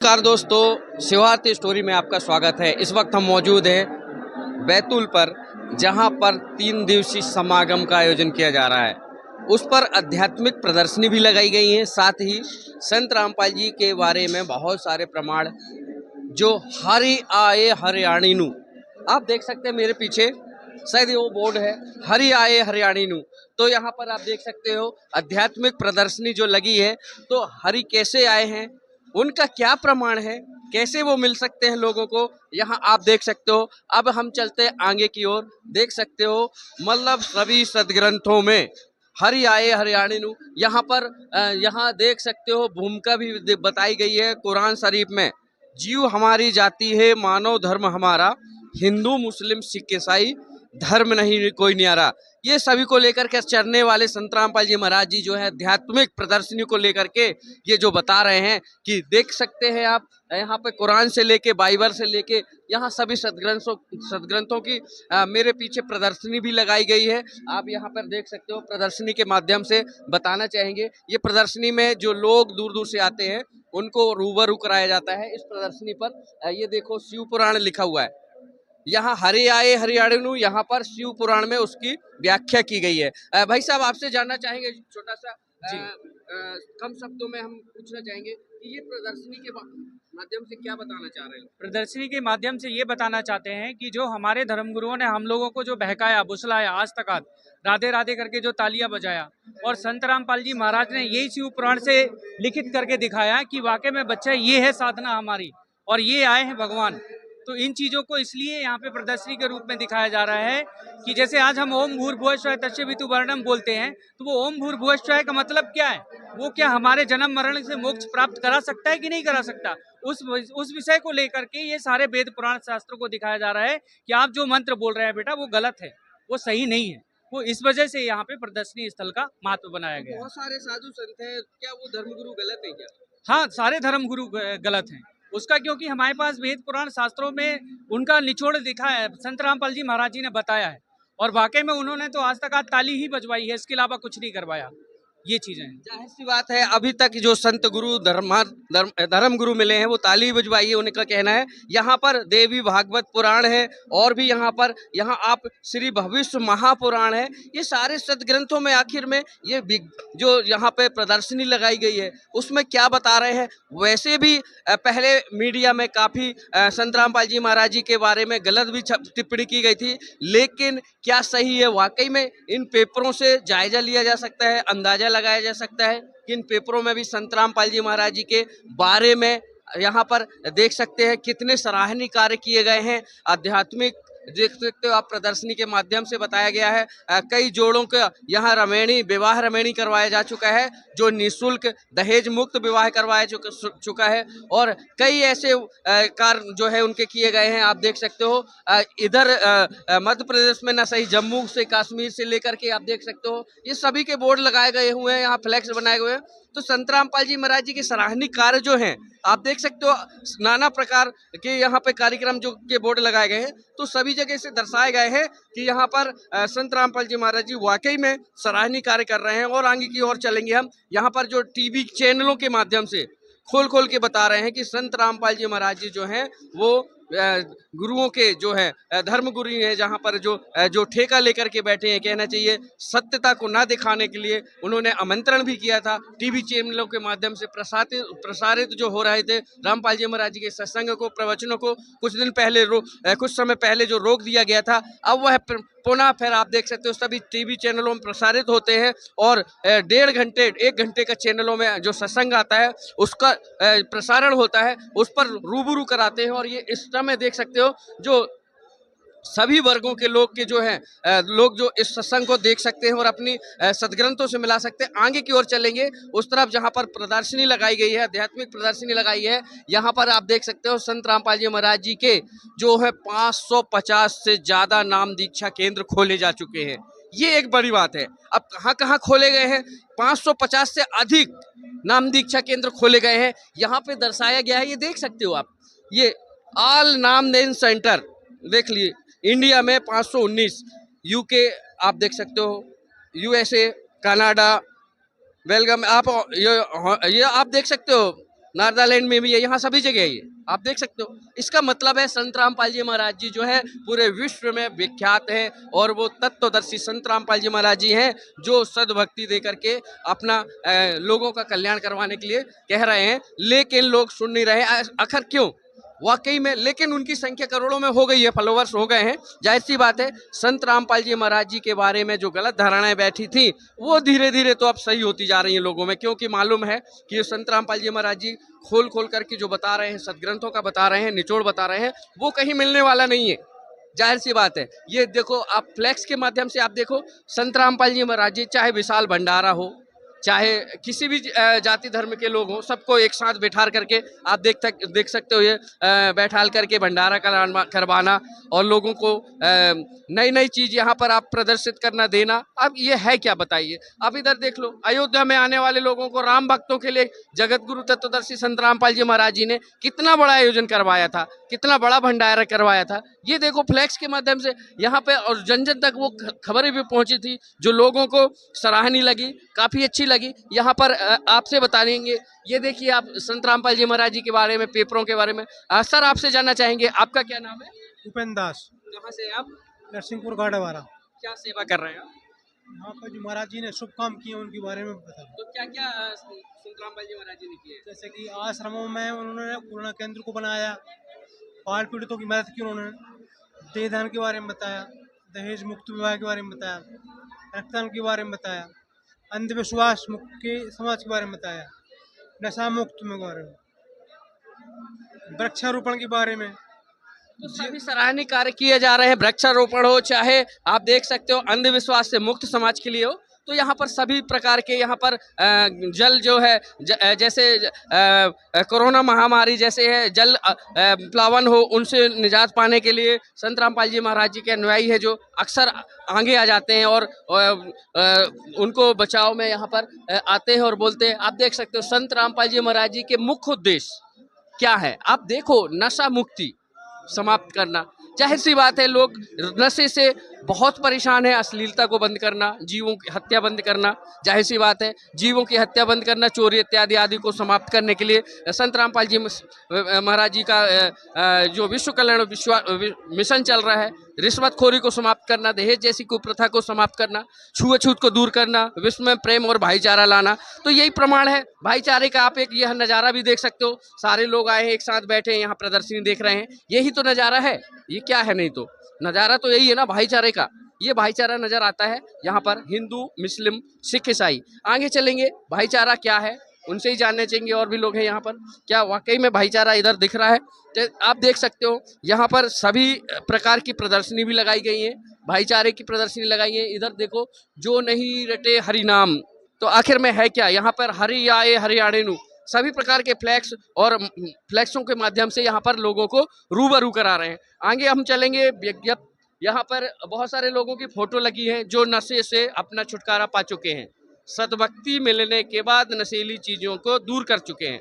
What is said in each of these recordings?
नमस्कार दोस्तों, शिवारती स्टोरी में आपका स्वागत है। इस वक्त हम मौजूद हैं बैतूल पर, जहां पर 3 दिवसीय समागम का आयोजन किया जा रहा है। उस पर आध्यात्मिक प्रदर्शनी भी लगाई गई है। साथ ही संत रामपाल जी के बारे में बहुत सारे प्रमाण, जो हरि आए हरियाणीनु, आप देख सकते हैं मेरे पीछे, शायद वो बोर्ड है, हरि आए हरियाणीनु। तो यहाँ पर आप देख सकते हो आध्यात्मिक प्रदर्शनी जो लगी है। तो हरि कैसे आए हैं, उनका क्या प्रमाण है, कैसे वो मिल सकते हैं लोगों को, यहाँ आप देख सकते हो। अब हम चलते हैं आगे की ओर। देख सकते हो मतलब सभी सदग्रंथों में हरि आए हरियाणीनु, यहाँ पर यहाँ देख सकते हो भूमिका भी बताई गई है कुरान शरीफ में। जीव हमारी जाति है, मानव धर्म हमारा, हिंदू मुस्लिम सिख ईसाई धर्म नहीं कोई न्यारा। ये सभी को लेकर के चलने वाले संत रामपाल जी महाराज जी जो है आध्यात्मिक प्रदर्शनी को लेकर के ये जो बता रहे हैं कि देख सकते हैं आप, यहाँ पे कुरान से लेके बाइबल से लेके यहाँ सभी सदग्रंथों की मेरे पीछे प्रदर्शनी भी लगाई गई है। आप यहाँ पर देख सकते हो। प्रदर्शनी के माध्यम से बताना चाहेंगे, ये प्रदर्शनी में जो लोग दूर दूर से आते हैं उनको रूबरू कराया जाता है। इस प्रदर्शनी पर ये देखो शिव पुराण लिखा हुआ है। यहाँ हरि आए हरियाणु, यहाँ पर शिव पुराण में उसकी व्याख्या की गई है। भाई साहब, आपसे जानना चाहेंगे छोटा सा कम शब्दों में हम पूछना चाहेंगे कि ये प्रदर्शनी के माध्यम से क्या बताना चाह रहे हैं? प्रदर्शनी के माध्यम से ये बताना चाहते हैं कि जो हमारे धर्मगुरुओं ने हम लोगों को जो बहकाया बुसलाया, आज तक राधे राधे करके जो तालियां बजाया, और संत रामपाल जी महाराज ने यही शिव पुराण से लिखित करके दिखाया कि वाकई में बच्चा ये है साधना हमारी और ये आए हैं भगवान। तो इन चीज़ों को इसलिए यहाँ पे प्रदर्शनी के रूप में दिखाया जा रहा है कि जैसे आज हम ओम भूर्भुवः स्वः तत्सवितुर्वरेण्यम बोलते हैं, तो वो ओम भूर्भुवः स्वः का मतलब क्या है? वो क्या हमारे जन्म मरण से मोक्ष प्राप्त करा सकता है कि नहीं करा सकता? उस विषय को लेकर के ये सारे वेद पुराण शास्त्रों को दिखाया जा रहा है कि आप जो मंत्र बोल रहे हैं बेटा, वो गलत है, वो सही नहीं है। वो इस वजह से यहाँ पे प्रदर्शनी स्थल का महत्व बनाया गया है। बहुत सारे साधु संत हैं, क्या वो धर्मगुरु गलत है क्या? हाँ, सारे धर्मगुरु गलत हैं उसका, क्योंकि हमारे पास वेद पुराण शास्त्रों में उनका निचोड़ दिखा है, संत रामपाल जी महाराज जी ने बताया है, और वाकई में उन्होंने तो आज तक ताली ही बजवाई है, इसके अलावा कुछ नहीं करवाया। ये चीजें हैं। जाहिर सी बात है, अभी तक जो संत गुरु धर्म गुरु मिले हैं वो ताली बजवाई, उनका कहना है। यहाँ पर देवी भागवत पुराण है, और भी यहाँ आप श्री भविष्य महापुराण है। ये सारे सदग्रंथों में आखिर में ये जो यहाँ पे प्रदर्शनी लगाई गई है उसमें क्या बता रहे हैं। वैसे भी पहले मीडिया में काफ़ी संत रामपाल जी महाराज जी के बारे में गलत भी टिप्पणी की गई थी, लेकिन क्या सही है वाकई में, इन पेपरों से जायजा लिया जा सकता है, अंदाजा लगाया जा सकता है कि इन पेपरों में भी संत रामपाल जी महाराज जी के बारे में यहाँ पर देख सकते हैं कितने सराहनीय कार्य किए गए हैं। आध्यात्मिक देख सकते हो आप, प्रदर्शनी के माध्यम से बताया गया है। कई जोड़ों का यहाँ विवाह रमैणी करवाया जा चुका है, जो निःशुल्क दहेज मुक्त विवाह करवाया चुका है, और कई ऐसे कार्य जो है उनके किए गए हैं। आप देख सकते हो इधर मध्य प्रदेश में ना सही, जम्मू से कश्मीर से लेकर के आप देख सकते हो ये सभी के बोर्ड लगाए गए हुए हैं, यहाँ फ्लैक्स बनाए हुए हैं। तो संत रामपाल जी महाराज जी के सराहनीय कार्य जो हैं आप देख सकते हो, नाना प्रकार के यहाँ पे कार्यक्रम जो के बोर्ड लगाए गए हैं, तो सभी जगह से दर्शाए गए हैं कि यहाँ पर संत रामपाल जी महाराज जी वाकई में सराहनीय कार्य कर रहे हैं। और आगे की ओर चलेंगे हम, यहाँ पर जो टीवी चैनलों के माध्यम से खोल के बता रहे हैं कि संत रामपाल जी महाराज जी जो हैं वो गुरुओं के जो है धर्म गुरु हैं, जहाँ पर जो ठेका लेकर के बैठे हैं, कहना चाहिए सत्यता को ना दिखाने के लिए उन्होंने आमंत्रण भी किया था। टीवी चैनलों के माध्यम से प्रसारित जो हो रहे थे रामपाल जी महाराज जी के सत्संग को, प्रवचनों को कुछ समय पहले जो रोक दिया गया था, अब वह पुनः फिर आप देख सकते हो सभी टीवी चैनलों में प्रसारित होते हैं। और 1.5 घंटे का चैनलों में जो सत्संग आता है उसका प्रसारण होता है, उस पर रूबरू कराते हैं। और ये इस समय देख सकते हो जो सभी वर्गों के लोग के जो हैं लोग जो इस सत्संग को देख सकते हैं और अपनी सदग्रंथों से मिला सकते हैं। आगे की ओर चलेंगे उस तरफ जहां पर प्रदर्शनी लगाई गई है, आध्यात्मिक प्रदर्शनी लगाई है, यहाँ पर आप देख सकते हो संत रामपाल जी महाराज जी के जो है 550 से ज़्यादा नाम दीक्षा केंद्र खोले जा चुके हैं। ये एक बड़ी बात है। अब कहाँ खोले गए हैं? 550 से अधिक नाम दीक्षा केंद्र खोले गए हैं। यहाँ पे दर्शाया गया है, ये देख सकते हो आप, ये ऑल नामदेन सेंटर देख लिए। इंडिया में 519, यूके आप देख सकते हो, यूएसए, कनाडा, बेल्जियम, आप ये आप देख सकते हो नारदालैंड में भी है, यहाँ सभी जगह है ये, आप देख सकते हो। इसका मतलब है संत रामपाल जी महाराज जी जो है पूरे विश्व में विख्यात हैं और वो तत्वदर्शी संत रामपाल जी महाराज जी हैं जो सद्भक्ति दे करके अपना लोगों का कल्याण करवाने के लिए कह रहे हैं, लेकिन लोग सुन नहीं रहे। आखिर क्यों? वाकई में, लेकिन उनकी संख्या करोड़ों में हो गई है, फॉलोवर्स हो गए हैं। जाहिर सी बात है, संत रामपाल जी महाराज जी के बारे में जो गलत धारणाएं बैठी थी वो धीरे धीरे तो अब सही होती जा रही हैं लोगों में, क्योंकि मालूम है कि ये संत रामपाल जी महाराज जी खोल खोल करके जो बता रहे हैं, सदग्रंथों का बता रहे हैं, निचोड़ बता रहे हैं, वो कहीं मिलने वाला नहीं है। जाहिर सी बात है, ये देखो आप फ्लैक्स के माध्यम से आप देखो, संत रामपाल जी महाराज जी चाहे विशाल भंडारा हो, चाहे किसी भी जाति धर्म के लोग हों, सबको एक साथ बैठार करके आप देख सकते हो, ये बैठाल करके भंडारा करवाना और लोगों को नई नई चीज़ यहाँ पर आप प्रदर्शित करना देना। अब ये है क्या बताइए? अब इधर देख लो, अयोध्या में आने वाले लोगों को, राम भक्तों के लिए जगत गुरु तत्वदर्शी संत रामपाल जी महाराज जी ने कितना बड़ा आयोजन करवाया था, कितना बड़ा भंडारा करवाया था। ये देखो फ्लैक्स के माध्यम से यहाँ पे, और जन जन तक वो खबरें भी पहुंची थी जो लोगों को सराहनीय लगी, काफ़ी अच्छी लगी। यहाँ पर आपसे बता देंगे, ये देखिए आप संत रामपाल जी महाराज जी के बारे में, पेपरों के बारे में। सर आपसे जानना चाहेंगे, आपका क्या नाम है? उपेंद्र दास, कहाँ से हैं आप? नरसिंहपुर गाड़ावाला। क्या सेवा कर रहे हैं आप? यहाँ पर जो महाराज जी ने शुभ काम किए उनके बारे में बता, तो क्या क्या संत रामपाल जी महाराज जी ने किए? जैसे कि आश्रमों में उन्होंने कोरोना केंद्र को बनाया, बाढ़ पीड़ितों की मदद की उन्होंने, देहदान के बारे में बताया, दहेज मुक्त विवाह के बारे में बताया, रक्तदान के बारे में बताया, अंधविश्वास मुक्त के समाज के बारे में बताया, नशा मुक्त के बारे में, वृक्षारोपण के बारे में। तो सभी सराहनीय कार्य किए जा रहे हैं, वृक्षारोपण हो, चाहे आप देख सकते हो अंधविश्वास से मुक्त समाज के लिए हो, तो यहाँ पर सभी प्रकार के, यहाँ पर जल जो है जैसे कोरोना महामारी जैसे है, जल प्लावन हो, उनसे निजात पाने के लिए संत रामपाल जी महाराज जी के अनुयायी है जो अक्सर आगे आ जाते हैं और उनको बचाव में यहाँ पर आते हैं और बोलते हैं। आप देख सकते हो संत रामपाल जी महाराज जी के मुख्य उद्देश्य क्या है, आप देखो, नशा मुक्ति समाप्त करना। जाहिर सी बात है, लोग नशे से बहुत परेशान है, अश्लीलता को बंद करना, जीवों की हत्या बंद करना, जाहिर सी बात है, जीवों की हत्या बंद करना, चोरी इत्यादि आदि को समाप्त करने के लिए संत रामपाल जी महाराज जी का जो विश्व कल्याण मिशन चल रहा है, रिश्वतखोरी को समाप्त करना, दहेज जैसी कुप्रथा को समाप्त करना, छुआछूत को दूर करना, विश्व में प्रेम और भाईचारा लाना, तो यही प्रमाण है भाईचारे का। आप एक यह नज़ारा भी देख सकते हो, सारे लोग आए हैं, एक साथ बैठे हैं, यहाँ प्रदर्शनी देख रहे हैं, यही तो नज़ारा है। ये क्या है? नहीं तो नज़ारा तो यही है ना भाईचारे का। ये भाईचारा नज़र आता है यहाँ पर, हिंदू, मुस्लिम, सिख, ईसाई। आगे चलेंगे, भाईचारा क्या है उनसे ही जानने चाहिए, और भी लोग हैं यहाँ पर, क्या वाकई में भाईचारा इधर दिख रहा है? तो आप देख सकते हो यहाँ पर सभी प्रकार की प्रदर्शनी भी लगाई गई है, भाईचारे की प्रदर्शनी लगाई है। इधर देखो, जो नहीं रटे हरि नाम, तो आखिर में है क्या? यहाँ पर हरि आए हरियाणे नु, सभी प्रकार के फ्लैक्स और फ्लैक्सों के माध्यम से यहाँ पर लोगों को रूबरू करा रहे हैं। आगे हम चलेंगे, यहाँ पर बहुत सारे लोगों की फोटो लगी है जो नशे से अपना छुटकारा पा चुके हैं, सद्भक्ति मिलने के बाद नशीली चीज़ों को दूर कर चुके हैं।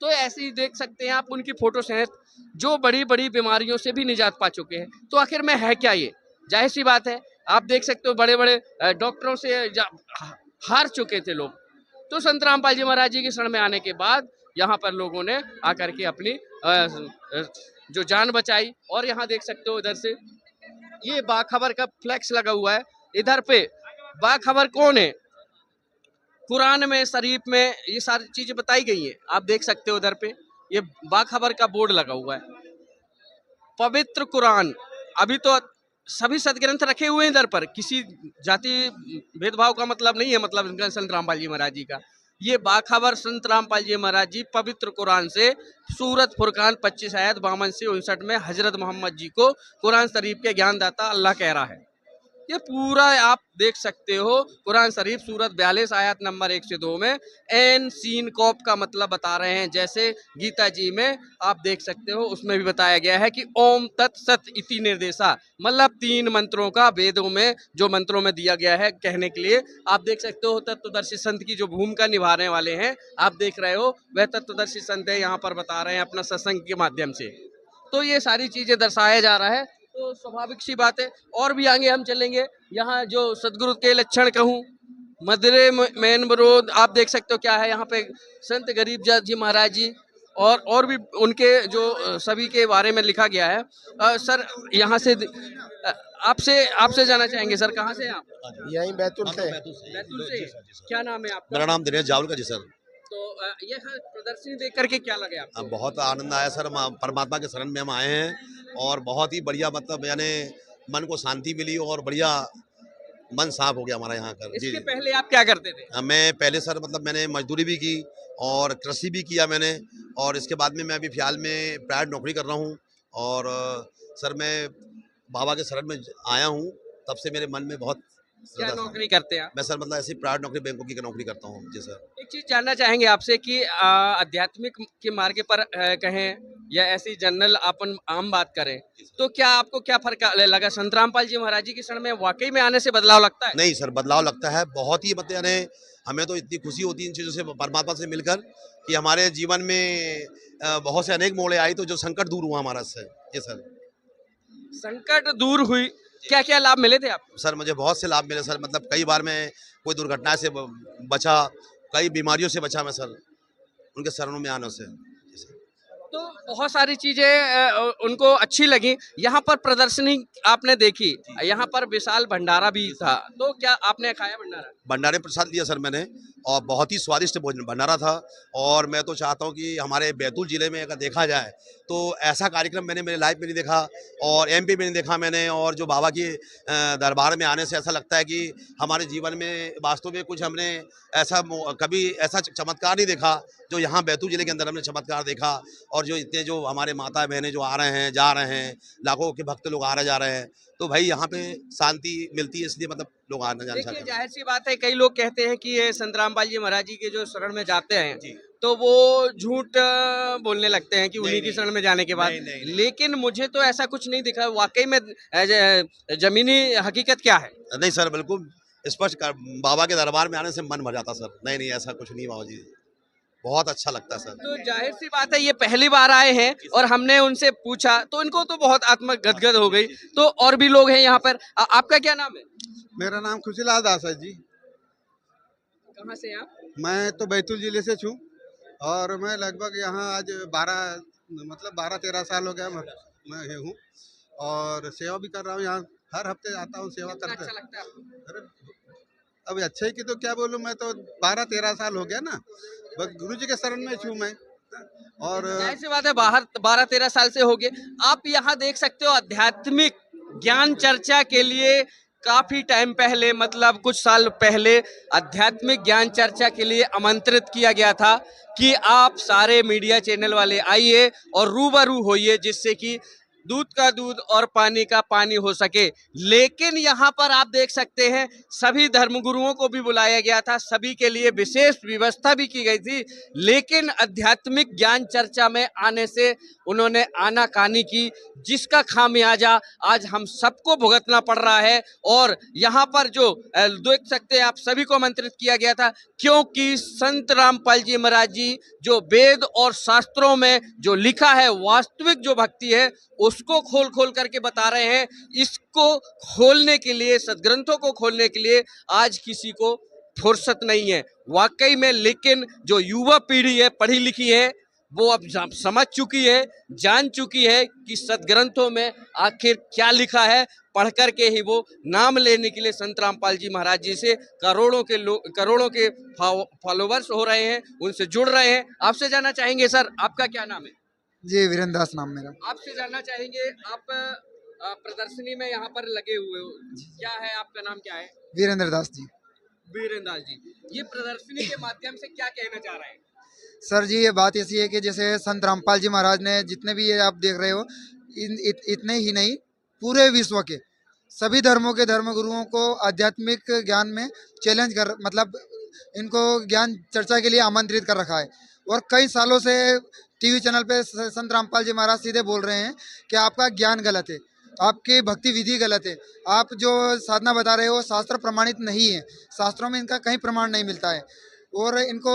तो ऐसे ही देख सकते हैं आप उनकी फोटो सहित, जो बड़ी बड़ी बीमारियों से भी निजात पा चुके हैं। तो आखिर में है क्या ये? जाहिर सी बात है, आप देख सकते हो बड़े बड़े डॉक्टरों से हार चुके थे लोग, तो संत रामपाल जी महाराज जी के शरण में आने के बाद यहाँ पर लोगों ने आकर के अपनी जो जान बचाई। और यहाँ देख सकते हो इधर से ये बाखबर का फ्लैक्स लगा हुआ है। इधर पे बाखबर कौन है? कुरान में, शरीफ में ये सारी चीजें बताई गई हैं। आप देख सकते हो इधर पे ये बाखबर का बोर्ड लगा हुआ है, पवित्र कुरान। अभी तो सभी सदग्रंथ रखे हुए हैं इधर पर, किसी जाति भेदभाव का मतलब नहीं है, मतलब संत रामपाल जी महाराज जी का। ये बाखबर संत रामपाल जी महाराज जी पवित्र कुरान से सूरत फुरकान 25 आयत 52 से 59 में हजरत मोहम्मद जी को कुरान शरीफ के ज्ञानदाता अल्लाह कह रहा है। ये पूरा आप देख सकते हो, कुरान शरीफ सूरत 42 आयत नंबर 1 से 2 में एन सीन कॉप का मतलब बता रहे हैं। जैसे गीता जी में आप देख सकते हो, उसमें भी बताया गया है कि ओम तत्सत इति निर्देशा, मतलब 3 मंत्रों का वेदों में जो मंत्रों में दिया गया है कहने के लिए। आप देख सकते हो तत्वदर्शी संत की जो भूमिका निभाने वाले हैं, आप देख रहे हो, वह तत्वदर्शी संत है, यहाँ पर बता रहे हैं अपना सत्संग के माध्यम से। तो ये सारी चीज़ें दर्शाया जा रहा है, तो स्वाभाविक सी बात है। और भी आगे हम चलेंगे, यहाँ जो सदगुरु के लक्षण कहूँ, मदरे मेन रोड आप देख सकते हो क्या है यहाँ पे संत गरीब जी महाराज जी और भी उनके जो सभी के बारे में लिखा गया है। सर यहाँ से आपसे आपसे जानना चाहेंगे सर, कहाँ से हैं आप? यहीं बैतूल से। बैतूल से। क्या नाम है आपका? मेरा नाम दिनेश जावलकर जी सर। तो यह प्रदर्शनी देख करके क्या लगे आपको? बहुत आनंद आया सर, परमात्मा के शरण में हम आए हैं और बहुत ही बढ़िया, मतलब यानी मन को शांति मिली और बढ़िया मन साफ हो गया हमारा यहाँ कर। जी इसके पहले आप क्या करते थे? मैं पहले सर मतलब मैंने मजदूरी भी की और कृषि भी किया मैंने, और इसके बाद में मैं अभी फिलहाल में प्राइवेट नौकरी कर रहा हूँ। और सर मैं बाबा के शरण में आया हूँ, तब से मेरे मन में बहुत क्या श्रद्धा था। नौकरी करते हैं आप? मैं सर मतलब ऐसी प्राइवेट नौकरी, बैंकों की नौकरी करता हूँ जी सर। एक चीज जानना चाहेंगे आपसे कि आध्यात्मिक के मार्ग पर कहें या ऐसी जनरल अपन आम बात करें, तो क्या आपको क्या फर्क लगा संत रामपाल जी महाराज जी के शरण में वाकई में आने से बदलाव लगता है? नहीं सर, बदलाव लगता है बहुत ही, मतलब यानी हमें तो इतनी खुशी होती है इन चीज़ों से, परमात्मा से मिलकर, कि हमारे जीवन में बहुत से अनेक मोड़े आई, तो जो संकट दूर हुआ हमारा से। जी सर। संकट दूर हुई, क्या क्या लाभ मिले थे आपको? सर मुझे बहुत से लाभ मिले सर, मतलब कई बार मैं कोई दुर्घटना से बचा, कई बीमारियों से बचा मैं सर, उनके शरणों में आने से। जी सर। तो बहुत सारी चीजें उनको अच्छी लगी। यहाँ पर प्रदर्शनी आपने देखी, यहाँ पर विशाल भंडारा भी था, तो क्या आपने खाया भंडारा? भंडारे प्रसाद लिया सर मैंने, और बहुत ही स्वादिष्ट भोजन भंडारा था। और मैं तो चाहता हूँ कि हमारे बैतूल ज़िले में अगर देखा जाए तो ऐसा कार्यक्रम मैंने मेरे लाइफ में नहीं देखा, और एमपी में नहीं देखा मैंने। और जो बाबा के दरबार में आने से ऐसा लगता है कि हमारे जीवन में वास्तव में कुछ हमने ऐसा कभी ऐसा चमत्कार नहीं देखा जो यहाँ बैतूल ज़िले के अंदर हमने चमत्कार देखा। और जो इतने जो हमारे माता बहनें जो आ रहे हैं जा रहे हैं, लाखों के भक्त लोग आ रहे जा रहे हैं, तो भाई यहाँ पे शांति मिलती है, इसलिए मतलब लोग आना जाना चाहते देखिए हैं। जाहिर सी बात है, कई लोग कहते हैं कि ये संत रामपाल जी महाराज जी के जो शरण में जाते हैं जी। तो वो झूठ बोलने लगते हैं कि उन्हीं की नहीं। शरण में जाने के बाद। नहीं। लेकिन मुझे तो ऐसा कुछ नहीं दिखा वाकई में। जमीनी हकीकत क्या है? नहीं सर, बिल्कुल स्पष्ट बाबा के दरबार में आने से मन भर जाता सर। नहीं ऐसा कुछ नहीं बाबा जी, बहुत अच्छा लगता है सर। तो जाहिर सी बात है, ये पहली बार आए हैं और हमने उनसे पूछा तो इनको तो बहुत आत्मा गदगद हो गई। तो और भी लोग हैं यहाँ पर। आपका क्या नाम है? मेरा नाम खुशीलाल दास है जी। कहाँ से हैं आप? मैं तो बैतूल जिले से छूँ, और मैं लगभग यहाँ आज 12-13 साल हो गया मैं ये हूँ, और सेवा भी कर रहा हूँ। यहाँ हर हफ्ते आता हूँ, सेवा कितना करते। अच्छा लगता है आपको? अरे अब अच्छे की तो क्या बोलूँ, मैं तो 12-13 साल हो गया ना, बस गुरु जी के शरण में छूँ मैं। और जाहिर सी बात है, बाहर 12-13 साल से हो गए। आप यहाँ देख सकते हो आध्यात्मिक ज्ञान चर्चा के लिए काफी टाइम पहले, मतलब कुछ साल पहले आध्यात्मिक ज्ञान चर्चा के लिए आमंत्रित किया गया था कि आप सारे मीडिया चैनल वाले आइए और रूबरू होइए, जिससे कि दूध का दूध और पानी का पानी हो सके। लेकिन यहाँ पर आप देख सकते हैं सभी धर्मगुरुओं को भी बुलाया गया था, सभी के लिए विशेष व्यवस्था भी की गई थी, लेकिन आध्यात्मिक ज्ञान चर्चा में आने से उन्होंने आनाकानी की, जिसका खामियाजा आज हम सबको भुगतना पड़ रहा है। और यहाँ पर जो देख सकते हैं आप, सभी को आमंत्रित किया गया था, क्योंकि संत रामपाल जी महाराज जी जो वेद और शास्त्रों में जो लिखा है, वास्तविक जो भक्ति है उसको खोल खोल करके बता रहे हैं। इसको खोलने के लिए, सदग्रंथों को खोलने के लिए आज किसी को फुर्सत नहीं है वाकई में। लेकिन जो युवा पीढ़ी है, पढ़ी लिखी है, वो अब समझ चुकी है, जान चुकी है कि सदग्रंथों में आखिर क्या लिखा है। पढ़ करके ही वो नाम लेने के लिए संत रामपाल जी महाराज जी से करोड़ों के फॉलोवर्स हो रहे हैं, उनसे जुड़ रहे हैं। आपसे जानना चाहेंगे सर, आपका क्या नाम है? जी वीरेंद्र दास नाम मेरा। आपसे जानना चाहेंगे, आप प्रदर्शनी में यहाँ पर लगे हुए हो, क्या है आपका नाम, क्या है? वीरेंद्र दास जी। वीरेंद्र दास जी, ये प्रदर्शनी के माध्यम से क्या कहना चाह रहे हैं? सर जी, ये बात ऐसी है कि जैसे संत रामपाल जी महाराज ने जितने भी ये आप देख रहे हो, इतने ही नहीं, पूरे विश्व के सभी धर्मों के धर्मगुरुओं को आध्यात्मिक ज्ञान में चैलेंज कर, मतलब इनको ज्ञान चर्चा के लिए आमंत्रित कर रखा है। और कई सालों से टीवी चैनल पे संत रामपाल जी महाराज सीधे बोल रहे हैं कि आपका ज्ञान गलत है, आपकी भक्ति विधि गलत है, आप जो साधना बता रहे हो शास्त्र प्रमाणित नहीं है, शास्त्रों में इनका कहीं प्रमाण नहीं मिलता है। और इनको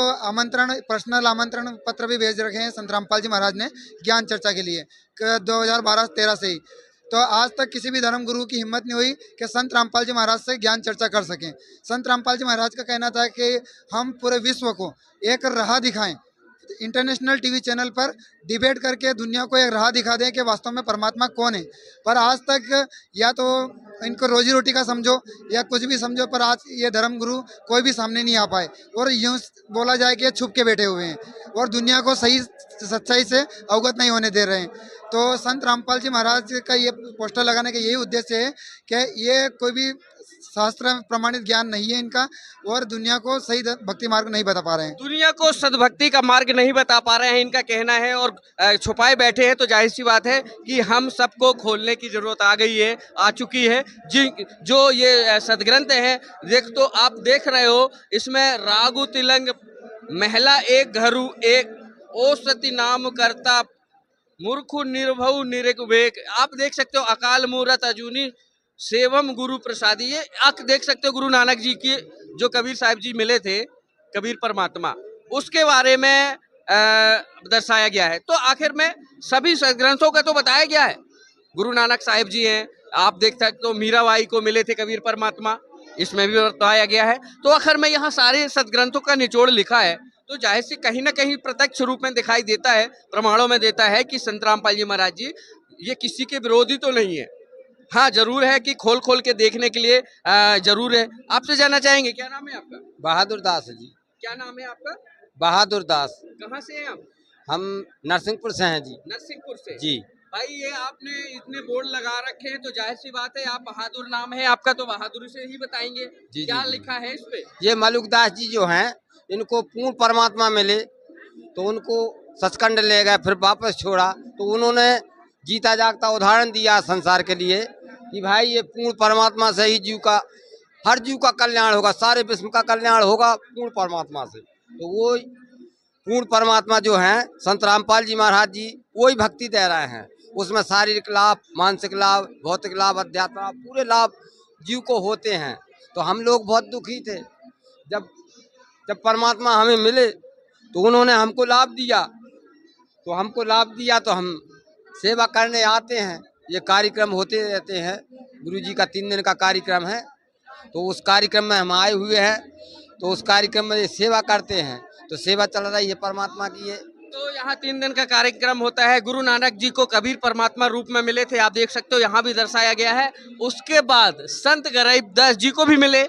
पर्सनल आमंत्रण पत्र भी भेज रखे हैं संत रामपाल जी महाराज ने ज्ञान चर्चा के लिए 2012-13 से ही। तो आज तक किसी भी धर्म गुरु की हिम्मत नहीं हुई कि संत रामपाल जी महाराज से ज्ञान चर्चा कर सकें। संत रामपाल जी महाराज का कहना था कि हम पूरे विश्व को एक राह दिखाएं, इंटरनेशनल टीवी चैनल पर डिबेट करके दुनिया को एक राह दिखा दें कि वास्तव में परमात्मा कौन है। पर आज तक या तो इनको रोजी रोटी का समझो या कुछ भी समझो, पर आज ये धर्म गुरु कोई भी सामने नहीं आ पाए और यूँ बोला जाए कि छुप के बैठे हुए हैं और दुनिया को सही सच्चाई से अवगत नहीं होने दे रहे हैं। तो संत रामपाल जी महाराज का ये पोस्टर लगाने का यही उद्देश्य है कि ये कोई भी शास्त्र प्रमाणित ज्ञान नहीं है इनका और दुनिया को सही भक्ति मार्ग नहीं बता पा रहे हैं। दुनिया को सद्भक्ति का मार्ग नहीं बता पा रहे हैं, इनका कहना है, और छुपाए बैठे हैं। तो जाहिर सी बात है कि हम सबको खोलने की जरूरत आ गई है, आ चुकी है। जो ये सदग्रंथ है, देख तो आप देख रहे हो, इसमें रागु तिलंग महिला एक घरु एक ओ सती नाम करता मूर्खु निर्भव निरविवेक। आप देख सकते हो अकाल मूरत अजूनी सेवम गुरु प्रसादी। ये आप देख सकते हो गुरु नानक जी की जो कबीर साहिब जी मिले थे, कबीर परमात्मा, उसके बारे में दर्शाया गया है। तो आखिर में सभी ग्रंथों का तो बताया गया है। गुरु नानक साहिब जी हैं, आप देख सकते हो मीराबाई को मिले थे कबीर परमात्मा, इसमें भी बताया गया है। तो आखिर में यहाँ सारे सदग्रंथों का निचोड़ लिखा है। तो जाहिर से कहीं ना कहीं प्रत्यक्ष रूप में दिखाई देता है, प्रमाणों में देता है कि संत रामपाल जी महाराज जी ये किसी के विरोधी तो नहीं है। हाँ, जरूर है कि खोल खोल के देखने के लिए जरूर है। आपसे जानना चाहेंगे, क्या नाम है आपका? बहादुर दास है जी। क्या नाम है आपका? बहादुर दास। कहाँ से हैं आप? हम नरसिंहपुर से हैं जी। नरसिंहपुर से जी भाई, ये आपने इतने बोर्ड लगा रखे हैं, तो जाहिर सी बात है आप बहादुर नाम है आपका, तो बहादुर से ही बताएंगे जी, क्या जी। लिखा है इस पे? ये मलुकदास जी जो हैं, इनको पूर्ण परमात्मा मिले तो उनको सचखंड ले गए, फिर वापस छोड़ा, तो उन्होंने जीता जागता उदाहरण दिया संसार के लिए कि भाई ये पूर्ण परमात्मा से ही जीव का, हर जीव का कल्याण होगा, सारे विश्व का कल्याण होगा पूर्ण परमात्मा से। तो वो पूर्ण परमात्मा जो है संत रामपाल जी महाराज जी वही भक्ति दे रहे हैं। उसमें शारीरिक लाभ, मानसिक लाभ, भौतिक लाभ, अध्यात्म लाभ, पूरे लाभ जीव को होते हैं। तो हम लोग बहुत दुखी थे जब परमात्मा हमें मिले, तो उन्होंने हमको लाभ दिया, तो हम सेवा करने आते हैं। ये कार्यक्रम होते रहते हैं, गुरुजी का 3 दिन का कार्यक्रम है, तो उस कार्यक्रम में हम आए हुए हैं, तो उस कार्यक्रम में ये सेवा करते हैं। तो सेवा चल रही है परमात्मा की। ये तो यहाँ 3 दिन का कार्यक्रम होता है। गुरु नानक जी को कबीर परमात्मा रूप में मिले थे, आप देख सकते हो, यहाँ भी दर्शाया गया है। उसके बाद संत गरीबदास जी को भी मिले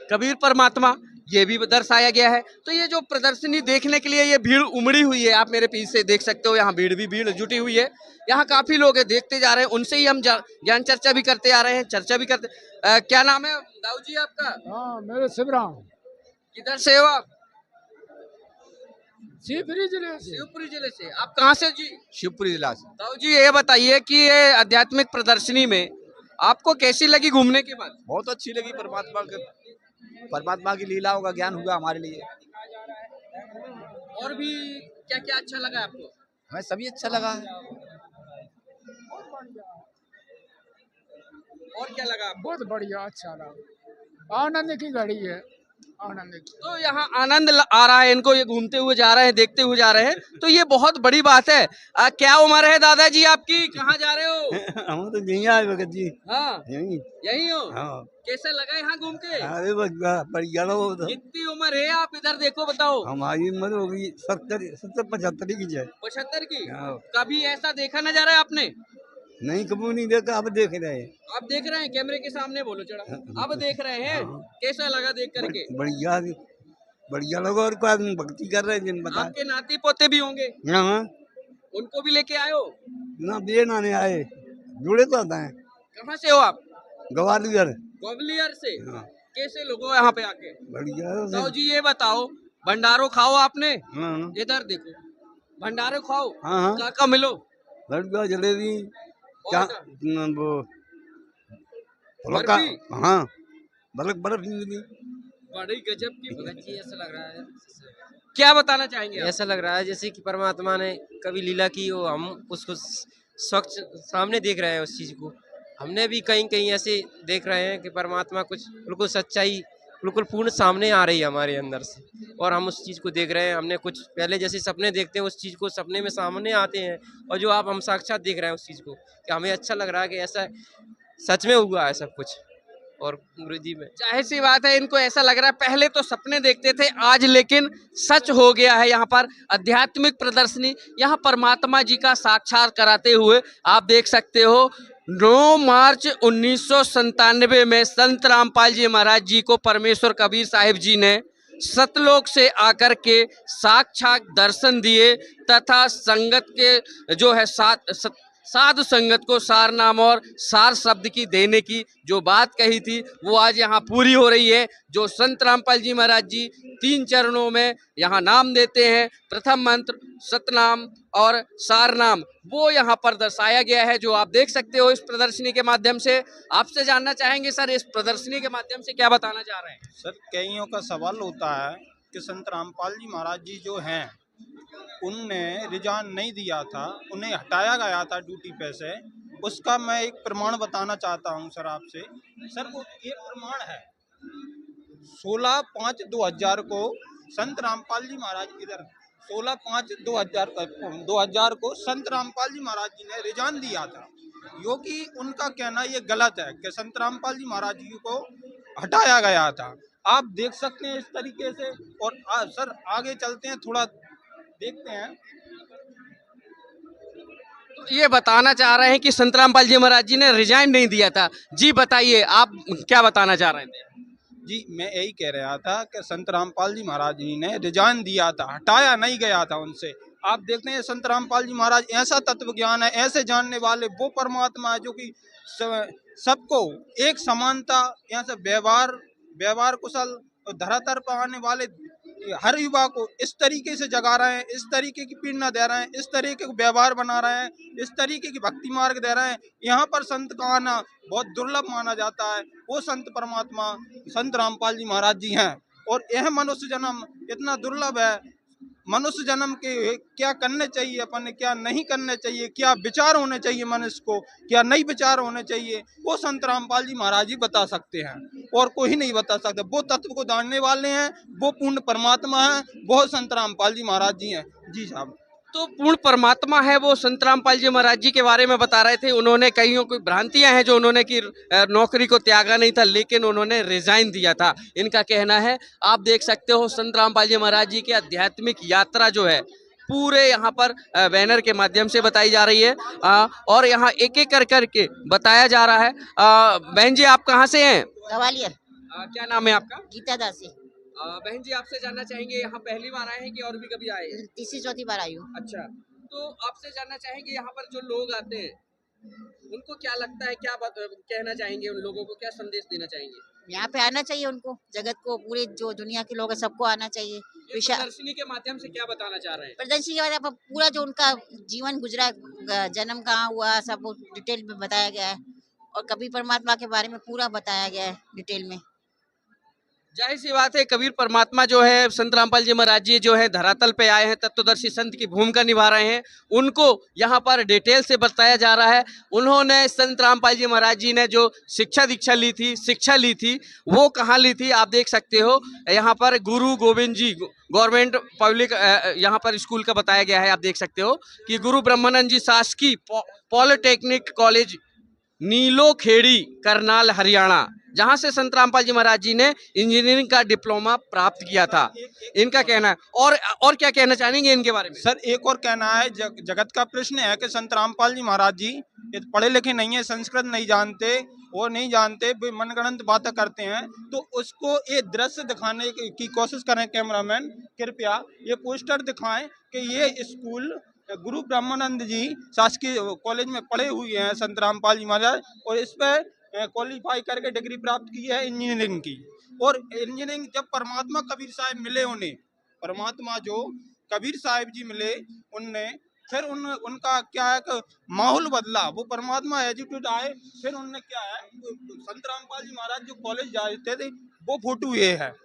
कबीर परमात्मा, ये भी दर्शाया गया है। तो ये जो प्रदर्शनी देखने के लिए ये भीड़ उमड़ी हुई है, आप मेरे पीछे देख सकते हो, यहाँ भीड़ जुटी हुई है। यहाँ काफी लोग हैं, देखते जा रहे हैं, उनसे ही हम ज्ञान चर्चा भी करते आ रहे हैं, चर्चा भी करते। क्या नाम है दाऊ जी आपका? हाँ, मेरे शिवराम। किधर से हो आप? शिवपुरी जिले से। शिवपुरी जिले से। आप कहाँ से जी? शिवपुरी जिला से। दाऊ जी ये बताइए कि ये आध्यात्मिक प्रदर्शनी में आपको कैसी लगी घूमने के बाद? बहुत अच्छी लगी, परमात्मा की लीलाओं का ज्ञान हुआ हमारे लिए। और भी क्या क्या अच्छा लगा आपको? हमें सभी अच्छा लगा है। और क्या लगा आपको? बहुत बढ़िया, अच्छा लगा। आनंद की घड़ी है, आनंद की। तो यहाँ आनंद आ रहा है इनको, ये घूमते हुए जा रहे हैं, देखते हुए जा रहे हैं, तो ये बहुत बड़ी बात है। क्या उम्र है दादाजी आपकी? कहाँ जा रहे हो? हम तो यहीं आए भगत जी। हाँ, यही हो? हाँ, कैसा लगा यहाँ घूम के? अरे बढ़िया लगा तो। कितनी उम्र है आप इधर देखो, बताओ। हमारी उम्र होगी 70-75 की जाए। 75 की? हाँ। कभी ऐसा देखा नजारा है आपने? नहीं, कभी नहीं देखा, अब देख रहे हैं। आप देख रहे हैं, कैमरे के सामने बोलो जरा, अब देख रहे हैं, कैसा लगा देख करके? बढ़िया लगा। और कोई आदमी भक्ति कर रहे हैं, बता। आपके नाती पोते भी होंगे, हाँ, उनको भी लेके आए हो? ना बे नाने आए, जुड़े तो आता है। कहाँ से हो आप? ग्वालियर। ग्वालियर से। हाँ। कैसे लोगों यहाँ पे आके? बढ़िया। तो जी ये बताओ, भंडारो खाओ आपने? हाँ, इधर देखो, भंडारे खाओ, हाँ, हाँ। काका मिलो, लड़का जलेबी, और वो बर्फी? हाँ, बर्फ मिली। बड़ी गजब की। ऐसा लग रहा है, क्या बताना चाहेंगे आप? ऐसा लग रहा है जैसे कि परमात्मा ने कभी लीला की हो, हम उसको स्वच्छ सामने देख रहे हैं उस चीज को। हमने भी कहीं कहीं ऐसे देख रहे हैं कि परमात्मा कुछ बिल्कुल सच्चाई बिल्कुल पूर्ण सामने आ रही है हमारे अंदर से, और हम उस चीज़ को देख रहे हैं। हमने कुछ पहले जैसे सपने देखते हैं उस चीज़ को सपने में सामने आते हैं, और जो आप हम साक्षात देख रहे हैं उस चीज़ को, कि हमें अच्छा लग रहा है कि ऐसा सच में हुआ है सब कुछ। और गुरु जी में जाहिर सी बात है, इनको ऐसा लग रहा है पहले तो सपने देखते थे, आज लेकिन सच हो गया है। यहाँ पर आध्यात्मिक प्रदर्शनी, यहाँ परमात्मा जी का साक्षात कराते हुए आप देख सकते हो। 9 मार्च 1997 में संत रामपाल जी महाराज जी को परमेश्वर कबीर साहिब जी ने सतलोक से आकर के साक्षात दर्शन दिए, तथा संगत के जो है साधु संगत को सार नाम और सार शब्द की देने की जो बात कही थी वो आज यहाँ पूरी हो रही है। जो संत रामपाल जी महाराज जी 3 चरणों में यहाँ नाम देते हैं, प्रथम मंत्र, सतनाम और सार नाम, वो यहाँ पर दर्शाया गया है, जो आप देख सकते हो इस प्रदर्शनी के माध्यम से। आपसे जानना चाहेंगे सर, इस प्रदर्शनी के माध्यम से क्या बताना चाह रहे हैं? सर, कईयों का सवाल होता है कि संत रामपाल जी महाराज जी जो हैं उनने रिजाइन नहीं दिया था, उन्हें हटाया गया था ड्यूटी पे से। उसका मैं एक प्रमाण बताना चाहता हूं सर आपसे। सर वो ये प्रमाण है, 16/5/2000 को संत रामपाल जी महाराज इधर 16/5/2000 को संत रामपाल जी महाराज जी ने रिजाइन दिया था, जो कि उनका कहना ये गलत है कि संत रामपाल जी महाराज जी को हटाया गया था। आप देख सकते हैं इस तरीके से। और सर आगे चलते हैं, थोड़ा देखते हैं। तो ये बताना चाह रहे हैं कि संत रामपाल जी महाराज जी ने रिजाइन नहीं दिया था। जी बताइए, आप क्या बताना चाह रहे थे? जी मैं यही कह रहा था कि संत रामपाल जी महाराज जी ने रिजाइन दिया था, हटाया नहीं गया था उनसे। आप देखते हैं संत रामपाल जी महाराज ऐसा तत्व ज्ञान है, ऐसे जानने वाले वो परमात्मा है जो कि सबको एक समानता, यहाँ से व्यवहार कुशल और धरातल पर आने वाले हर युवा को इस तरीके से जगा रहे हैं, इस तरीके की प्रेरणा दे रहे हैं, इस तरीके को व्यवहार बना रहे हैं, इस तरीके की भक्ति मार्ग दे रहे हैं। यहाँ पर संत का आना बहुत दुर्लभ माना जाता है। वो संत परमात्मा संत रामपाल जी महाराज जी हैं। और यह मनुष्य जन्म इतना दुर्लभ है। मनुष्य जन्म के क्या करने चाहिए अपन ने, क्या नहीं करने चाहिए, क्या विचार होने चाहिए मनुष्य को, क्या नई विचार होने चाहिए, वो संत रामपाल जी महाराज जी बता सकते हैं, और कोई नहीं बता सकता। वो तत्व को जानने वाले हैं, वो पूर्ण परमात्मा है, वो संत रामपाल जी महाराज जी हैं। जी साहब। तो पूर्ण परमात्मा है वो संत रामपाल जी महाराज जी के बारे में बता रहे थे। उन्होंने कईयों की भ्रांतियां हैं जो उन्होंने की नौकरी को त्यागा नहीं था, लेकिन उन्होंने रिजाइन दिया था, इनका कहना है। आप देख सकते हो संत रामपाल जी महाराज जी की आध्यात्मिक यात्रा जो है पूरे यहाँ पर बैनर के माध्यम से बताई जा रही है, और यहाँ एक एक करके बताया जा रहा है। बहन जी, आप कहाँ से हैं? ग्वालियर। क्या नाम है आपका? गीता दासी। बहन जी, आपसे जानना चाहेंगे, यहाँ पहली बार आए हैं कि और भी कभी आए हैं? तीसरी चौथी बार आई हूँ। अच्छा, तो आपसे जानना चाहेंगे यहाँ पर जो लोग आते हैं उनको क्या लगता है, क्या कहना चाहेंगे, उन लोगों को क्या संदेश देना चाहेंगे? यहाँ पे आना चाहिए उनको, जगत को, पूरे जो दुनिया के लोग हैं सबको आना चाहिए। प्रदर्शनी के माध्यम से क्या बताना चाह रहे हैं? प्रदर्शनी के बाद पूरा जो उनका जीवन गुजरा, जन्म कहाँ हुआ, सब डिटेल में बताया गया है, और कबीर परमात्मा के बारे में पूरा बताया गया है डिटेल में। जाहिर सी बात है, कबीर परमात्मा जो है, संत रामपाल जी महाराज जी जो है धरातल पे आए हैं, तत्वदर्शी संत की भूमिका निभा रहे हैं, उनको यहाँ पर डिटेल से बताया जा रहा है। उन्होंने संत रामपाल जी महाराज जी ने जो शिक्षा ली थी वो कहाँ ली थी, आप देख सकते हो। यहाँ पर गुरु गोविंद जी गवर्नमेंट पब्लिक यहाँ पर स्कूल का बताया गया है। आप देख सकते हो कि गुरु ब्रह्मानंद जी शासकीय पॉलिटेक्निक कॉलेज नीलोखेड़ी करनाल हरियाणा, जहां से संत रामपाल जी महाराज जी ने इंजीनियरिंग का डिप्लोमा प्राप्त किया था, इनका कहना है। और क्या कहना चाहेंगे इनके बारे में? सर एक और कहना है, जगत का प्रश्न है कि संत रामपाल जी महाराज जी पढ़े लिखे नहीं है, संस्कृत नहीं जानते, वो नहीं जानते, मनगढ़ंत बातें करते हैं। तो उसको ये दृश्य दिखाने की कोशिश करें कैमरामैन, कृपया ये पोस्टर दिखाएं कि ये स्कूल गुरु ब्रह्मानंद जी शासकीय कॉलेज में पढ़े हुए हैं संत रामपाल जी महाराज, और इस पर क्वालिफाई करके डिग्री प्राप्त की है इंजीनियरिंग की। और इंजीनियरिंग जब परमात्मा कबीर साहब मिले, उन्हें परमात्मा जो कबीर साहब जी मिले, उनने फिर उनका क्या है कि माहौल बदला, वो परमात्मा एजुकेट आए। फिर उनने क्या है, संत रामपाल जी महाराज जो कॉलेज जाते थे वो फोटो ये है,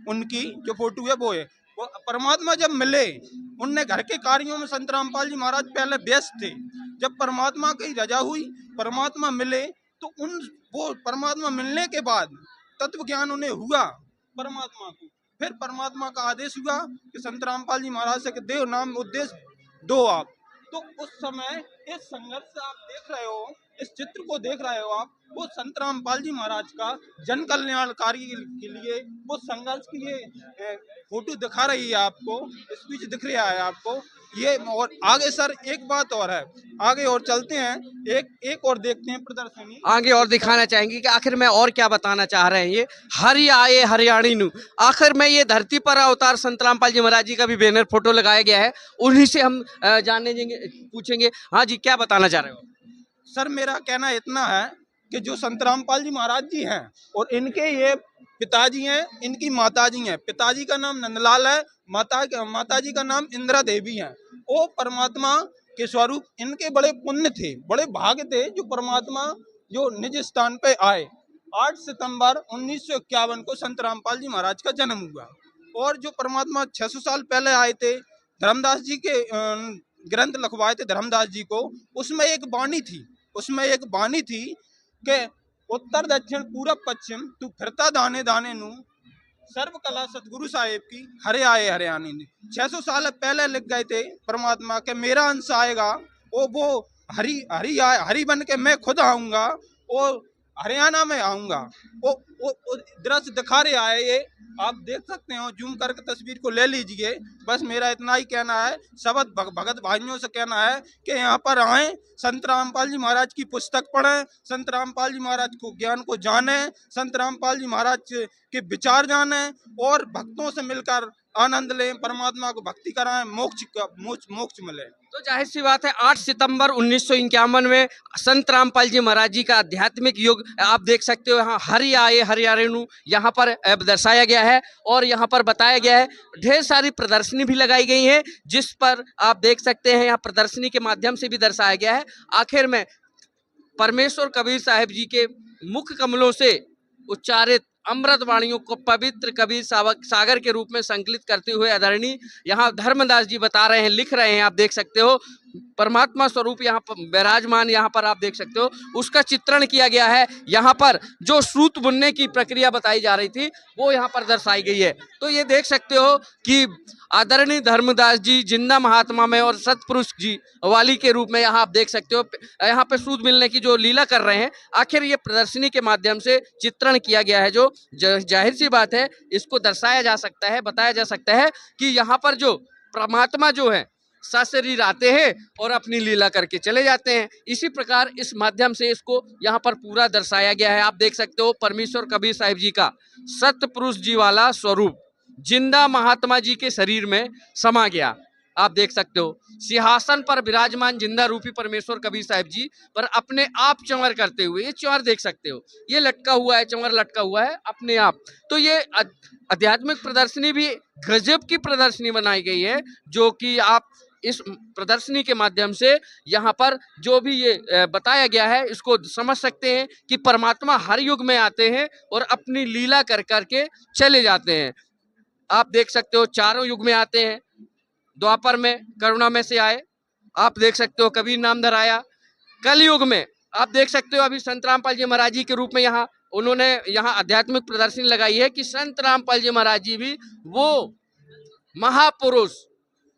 उनकी जो फोटो है वो है। वो परमात्मा जब मिले, उनने घर के कार्यों में संत रामपाल जी महाराज पहले व्यस्त थे। जब परमात्मा की रजा हुई, परमात्मा मिले, तो वो परमात्मा मिलने के बाद तत्व ज्ञान उन्हें हुआ, परमात्मा को। फिर परमात्मा का आदेश हुआ कि संत रामपाल जी महाराज से कि देव नाम उद्देश्य दो आप। तो उस समय इस संघर्ष से आप देख रहे हो, इस चित्र को देख रहे हो आप, वो संत रामपाल जी महाराज का जन कल्याणकारी के लिए वो संघर्ष की ये फोटो दिखा रही है आपको, स्पीच दिख रहा है आपको ये। और आगे सर एक बात और है, आगे और चलते हैं, एक और देखते हैं प्रदर्शनी आगे और दिखाना चाहेंगे कि आखिर में और क्या बताना चाह रहे हैं ये हरि आए हरियाणी नु। आखिर में ये धरती पर अवतार संत रामपाल जी महाराज जी का भी बैनर फोटो लगाया गया है, उन्हीं से हम जानने पूछेंगे। हाँ जी, क्या बताना चाह रहे हो? सर मेरा कहना इतना है कि जो संत रामपाल जी महाराज जी हैं और इनके ये पिताजी हैं, इनकी माताजी हैं। पिताजी का नाम नंदलाल है, माताजी का नाम इंदिरा देवी है। वो परमात्मा के स्वरूप, इनके बड़े पुण्य थे, बड़े भाग्य थे जो परमात्मा जो निज स्थान पे आए। 8 सितंबर 1951 को संत रामपाल जी महाराज का जन्म हुआ। और जो परमात्मा 600 साल पहले आए थे, धर्मदास जी के ग्रंथ लिखवाए थे धर्मदास जी को, उसमें एक बानी थी कि उत्तर दक्षिण पूरब पश्चिम तू फिरता दाने दाने नू, सर्व कला सतगुरु साहेब की हरे आए हरियाणी ने। 600 साल पहले लिख गए थे परमात्मा के मेरा अंश आएगा, वो हरि बन के मैं खुद आऊंगा, वो हरियाणा में आऊंगा। वो दृश्य दिखा रहे आए, ये आप देख सकते हो, जूम करके तस्वीर को ले लीजिए। बस मेरा इतना ही कहना है, सबद भगत भाइयों से कहना है कि यहाँ पर आएं, संत रामपाल जी महाराज की पुस्तक पढ़ें, संत रामपाल जी महाराज को ज्ञान को जानें, संत रामपाल जी महाराज के विचार जानें और भक्तों से मिलकर आनंद लें, परमात्मा को भक्ति कराएं, मोक्ष मिले। तो जाहिर सी बात है 8 सितंबर 1951 में संत रामपाल जी महाराज जी का आध्यात्मिक युग आप देख सकते हो। यहाँ हरि आए हरियाणु यहाँ पर दर्शाया गया है और यहाँ पर बताया गया है। ढेर सारी प्रदर्शनी भी लगाई गई है जिस पर आप देख सकते हैं, यहाँ प्रदर्शनी के माध्यम से भी दर्शाया गया है। आखिर में परमेश्वर कबीर साहब जी के मुख कमलों से उच्चारित अमृत वाणियों को पवित्र कबीर सागर के रूप में संकलित करते हुए आदरणीय यहाँ धर्मदास जी बता रहे हैं, लिख रहे हैं। आप देख सकते हो परमात्मा स्वरूप यहाँ पर विराजमान, यहाँ पर आप देख सकते हो उसका चित्रण किया गया है। यहाँ पर जो सूत बुनने की प्रक्रिया बताई जा रही थी वो यहाँ पर दर्शाई गई है। तो ये देख सकते हो कि आदरणीय धर्मदास जी जिंदा महात्मा में और सतपुरुष जी वाली के रूप में यहाँ आप देख सकते हो यहाँ पे सूत मिलने की जो लीला कर रहे हैं। आखिर ये प्रदर्शनी के माध्यम से चित्रण किया गया है, जो जाहिर सी बात है इसको दर्शाया जा सकता है, बताया जा सकता है कि यहाँ पर जो परमात्मा जो है सशरीर आते हैं और अपनी लीला करके चले जाते हैं। इसी प्रकार इस माध्यम से इसको यहाँ पर पूरा दर्शाया गया है। आप देख सकते हो परमेश्वर कबीर साहिब जी का सतपुरुष जी वाला स्वरूप जिंदा महात्मा जी के शरीर में समा गया। आप देख सकते हो सिंहासन पर विराजमान जिंदा रूपी परमेश्वर कबीर साहिब जी पर अपने आप चंवर करते हुए, ये चंवर देख सकते हो, ये लटका हुआ है, चंवर लटका हुआ है अपने आप। तो ये आध्यात्मिक प्रदर्शनी भी गजब की प्रदर्शनी बनाई गई है, जो कि आप इस प्रदर्शनी के माध्यम से यहाँ पर जो भी ये बताया गया है इसको समझ सकते हैं कि परमात्मा हर युग में आते हैं और अपनी लीला कर करके चले जाते हैं। आप देख सकते हो चारों युग में आते हैं, द्वापर में करुणा में से आए, आप देख सकते हो कबीर नामधर आया, कल युग में आप देख सकते हो अभी संत रामपाल जी महाराज जी के रूप में यहाँ उन्होंने यहाँ आध्यात्मिक प्रदर्शनी लगाई है कि संत रामपाल जी महाराज जी भी वो महापुरुष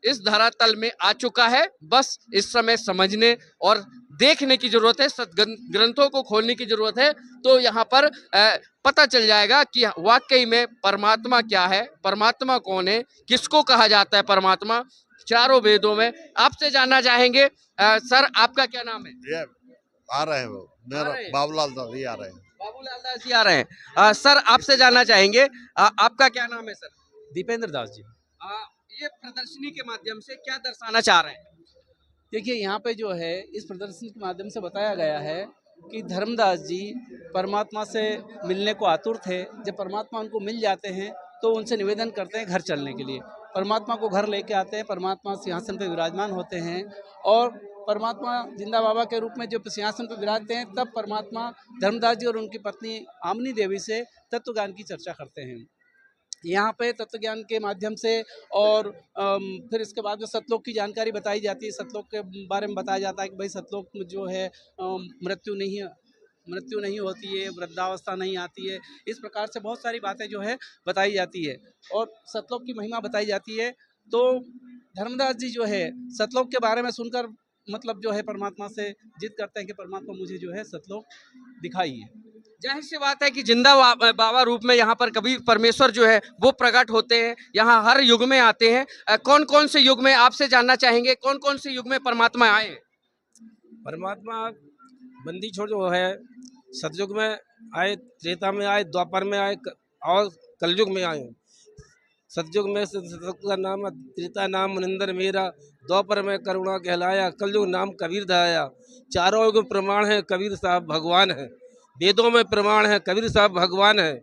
इस धरातल में आ चुका है। बस इस समय समझने और देखने की जरूरत है, ग्रंथों को खोलने की जरूरत है। तो यहाँ पर पता चल जाएगा कि वाकई में परमात्मा क्या है, परमात्मा कौन है, किसको कहा जाता है परमात्मा चारों वेदों में। आपसे जानना चाहेंगे सर आपका क्या नाम है? ये आ रहे हैं वो मेरा बाबूलाल दास जी आ रहे हैं। बाबूलाल दास जी आ रहे हैं। सर आपसे जानना चाहेंगे आपका क्या नाम है? सर दीपेंद्र दास जी। ये प्रदर्शनी के माध्यम से क्या दर्शाना चाह रहे हैं? देखिए यहाँ पे जो है इस प्रदर्शनी के माध्यम से बताया गया है कि धर्मदास जी परमात्मा से मिलने को आतुर थे। जब परमात्मा उनको मिल जाते हैं तो उनसे निवेदन करते हैं घर चलने के लिए। परमात्मा को घर लेके आते हैं, परमात्मा सिंहासन पर विराजमान होते हैं और परमात्मा जिंदा बाबा के रूप में जब सिंहासन पर विराजते हैं तब परमात्मा धर्मदास जी और उनकी पत्नी आमनी देवी से तत्व ज्ञान की चर्चा करते हैं। यहाँ पे तत्व ज्ञान के माध्यम से और फिर इसके बाद में सतलोक की जानकारी बताई जाती है। सतलोक के बारे में बताया जाता है कि भाई सतलोक में जो है मृत्यु नहीं मृत्यु नहीं होती है, वृद्धावस्था नहीं आती है। इस प्रकार से बहुत सारी बातें जो है बताई जाती है और सतलोक की महिमा बताई जाती है। तो धर्मदास जी जो है सतलोक के बारे में सुनकर मतलब जो है परमात्मा से जिद करते हैं कि परमात्मा मुझे जो है सतलोक दिखाइए। जाहिर सी बात है कि जिंदा बाबा रूप में यहाँ पर कभी परमेश्वर जो है वो प्रकट होते हैं, यहाँ हर युग में आते हैं। कौन कौन से युग में आपसे जानना चाहेंगे, कौन कौन से युग में परमात्मा आए हैं? परमात्मा बंदी छोड़ जो है सतयुग में आए, त्रेता में आए, द्वापर में आए और कलयुग में आए। सतयुग में सतयुग का नाम त्रेता नाम मुनिंदर मेरा, द्वापर में करुणा कहलाया, कलयुग नाम कबीर धाया। चारों युग प्रमाण है कबीर साहब भगवान है, वेदों में प्रमाण है कबीर साहब भगवान है।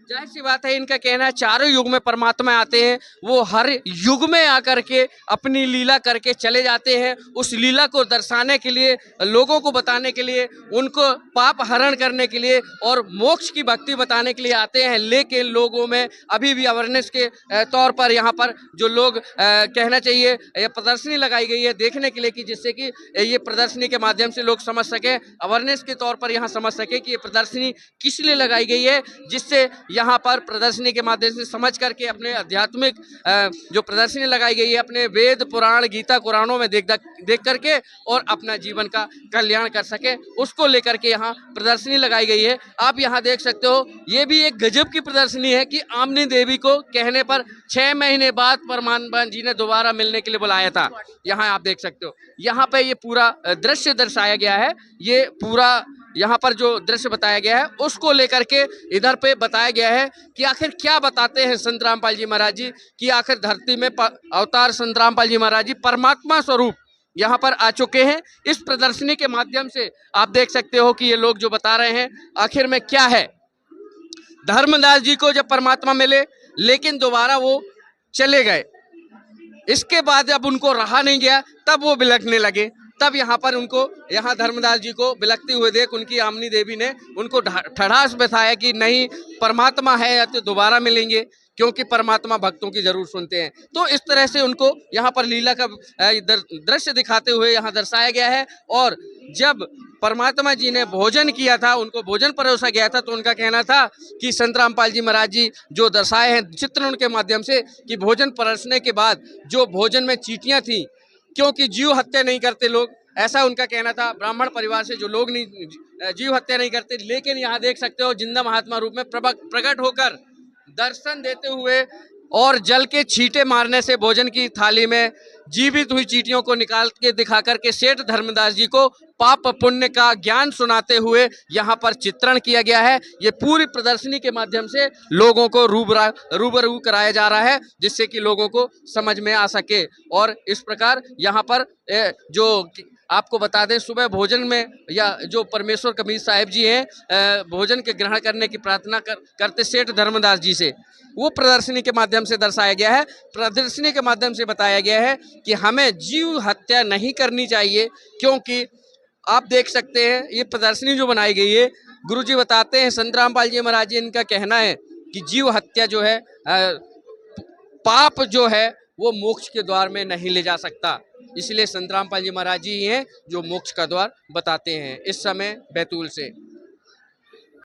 जाहिर सी बात है, इनका कहना है चारों युग में परमात्मा आते हैं, वो हर युग में आकर के अपनी लीला करके चले जाते हैं। उस लीला को दर्शाने के लिए, लोगों को बताने के लिए, उनको पाप हरण करने के लिए और मोक्ष की भक्ति बताने के लिए आते हैं। लेकिन लोगों में अभी भी अवेयरनेस के तौर पर यहाँ पर जो लोग कहना चाहिए, ये प्रदर्शनी लगाई गई है देखने के लिए कि जिससे कि ये प्रदर्शनी के माध्यम से लोग समझ सकें, अवेयरनेस के तौर पर यहाँ समझ सकें कि ये प्रदर्शनी किस लिए लगाई गई है, जिससे यहाँ पर प्रदर्शनी के माध्यम से समझ करके अपने आध्यात्मिक जो प्रदर्शनी लगाई गई है अपने वेद पुराण गीता कुरानों में देख करके और अपना जीवन का कल्याण कर सके, उसको लेकर के यहाँ प्रदर्शनी लगाई गई है। आप यहाँ देख सकते हो, ये भी एक गजब की प्रदर्शनी है कि आमनी देवी को कहने पर 6 महीने बाद परमात्मा जी ने दोबारा मिलने के लिए बुलाया था। यहाँ आप देख सकते हो, यहाँ पे ये पूरा दृश्य दर्शाया गया है। ये पूरा यहाँ पर जो दृश्य बताया गया है उसको लेकर के इधर पे बताया गया है कि आखिर क्या बताते हैं संत रामपाल जी महाराज जी, कि आखिर धरती में अवतार संत रामपाल जी महाराज जी परमात्मा स्वरूप यहाँ पर आ चुके हैं। इस प्रदर्शनी के माध्यम से आप देख सकते हो कि ये लोग जो बता रहे हैं आखिर में क्या है। धर्मदास जी को जब परमात्मा मिले लेकिन दोबारा वो चले गए, इसके बाद जब उनको रहा नहीं गया तब वो बिलखने लगे। तब यहाँ पर उनको, यहाँ धर्मदास जी को बिलखते हुए देख उनकी आमनी देवी ने उनको ठठास बैठाया कि नहीं, परमात्मा है या तो दोबारा मिलेंगे, क्योंकि परमात्मा भक्तों की जरूर सुनते हैं। तो इस तरह से उनको यहाँ पर लीला का दृश्य दिखाते हुए यहाँ दर्शाया गया है। और जब परमात्मा जी ने भोजन किया था, उनको भोजन परोसा गया था, तो उनका कहना था कि संत रामपाल जी महाराज जी जो दर्शाए हैं चित्रण के माध्यम से कि भोजन परोसने के बाद जो भोजन में चींटियां थी, क्योंकि जीव हत्या नहीं करते लोग, ऐसा उनका कहना था। ब्राह्मण परिवार से जो लोग नहीं जीव हत्या नहीं करते, लेकिन यहाँ देख सकते हो जिंदा महात्मा रूप में प्रकट होकर दर्शन देते हुए और जल के छींटे मारने से भोजन की थाली में जीवित हुई चींटियों को निकाल के दिखा करके सेठ धर्मदास जी को पाप पुण्य का ज्ञान सुनाते हुए यहाँ पर चित्रण किया गया है। ये पूरी प्रदर्शनी के माध्यम से लोगों को रूबरू कराया जा रहा है, जिससे कि लोगों को समझ में आ सके। और इस प्रकार यहाँ पर जो आपको बता दें, सुबह भोजन में या जो परमेश्वर कबीर साहिब जी हैं भोजन के ग्रहण करने की प्रार्थना करते सेठ धर्मदास जी से, वो प्रदर्शनी के माध्यम से दर्शाया गया है। प्रदर्शनी के माध्यम से बताया गया है कि हमें जीव हत्या नहीं करनी चाहिए, क्योंकि आप देख सकते हैं ये प्रदर्शनी जो बनाई गई है, गुरुजी बताते हैं संत रामपाल जी महाराज जी, इनका कहना है कि जीव हत्या जो है पाप जो है वो मोक्ष के द्वार में नहीं ले जा सकता। इसलिए संत रामपाल जी महाराज जी हैं जो मोक्ष का द्वार बताते हैं। इस समय बैतूल से